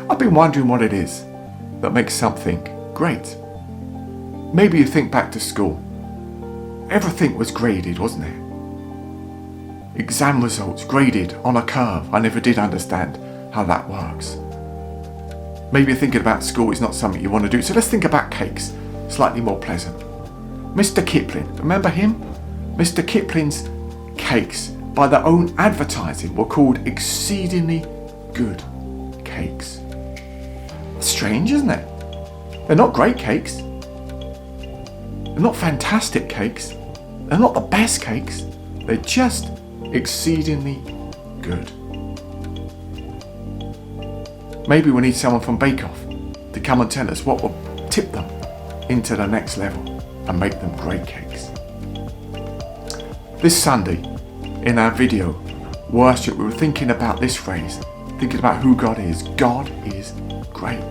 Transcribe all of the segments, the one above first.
I've been wondering what it is that makes something great. Maybe you think back to school. Everything was graded, wasn't it? Exam results graded on a curve. I never did understand how that works. Maybe thinking about school is not something you want to do. So let's think about cakes, slightly more pleasant. Mr. Kipling, remember him? Mr. Kipling's cakes, by their own advertising, were called exceedingly good cakes. Strange, isn't it? They're not great cakes. They're not fantastic cakes. They're not the best cakes. They're just exceedingly good. Maybe we need someone from Bake Off to come and tell us what will tip them into the next level and make them great cakes. This Sunday, in our video worship, we were thinking about this phrase, thinking about who God is. God is great.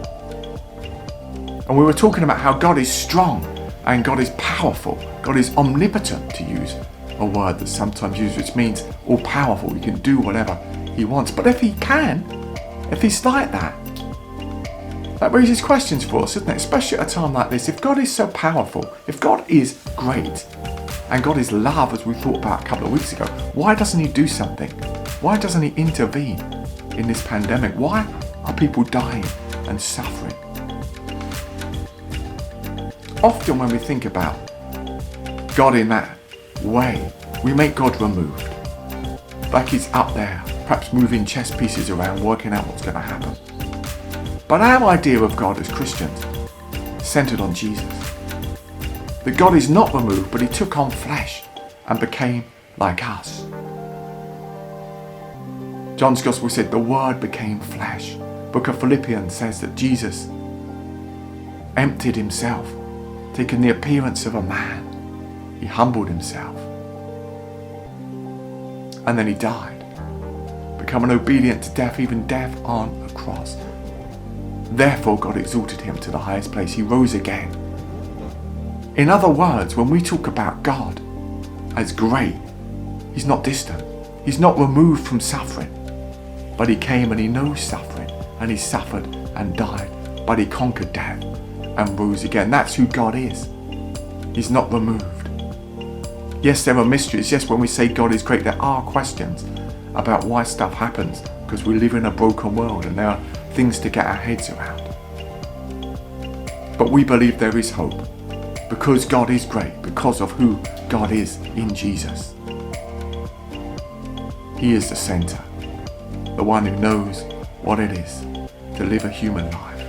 And we were talking about how God is strong and God is powerful. God is omnipotent, to use a word that's sometimes used, which means all powerful. He can do whatever he wants. But if he's like that raises questions for us, doesn't it? Especially at a time like this. If God is so powerful, if God is great, and God is love, as we thought about a couple of weeks ago, why doesn't he do something? Why doesn't he intervene in this pandemic? Why are people dying and suffering? Often when we think about God in that way, we make God removed. Like he's up there, perhaps moving chess pieces around, working out what's going to happen. But our idea of God as Christians is centered on Jesus. That God is not removed, but he took on flesh and became like us. John's Gospel said the Word became flesh. Book of Philippians says that Jesus emptied himself, taking the appearance of a man. He humbled himself. And then he died, becoming obedient to death, even death on a cross. Therefore God exalted him to the highest place. He rose again. In other words, when we talk about God as great, he's not distant. He's not removed from suffering. But he came and he knows suffering. And he suffered and died. But he conquered death and rose again. That's who God is. He's not removed. Yes, there are mysteries. Yes, when we say God is great, there are questions about why stuff happens. Because we live in a broken world and there are things to get our heads around. But we believe there is hope. Because God is great, because of who God is in Jesus. He is the center, the one who knows what it is to live a human life.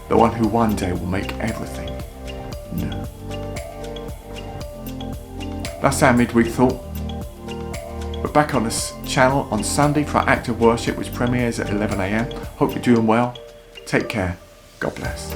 The one who one day will make everything new. That's our midweek thought. We're back on this channel on Sunday for our act of worship, which premieres at 11 a.m. Hope you're doing well. Take care. God bless.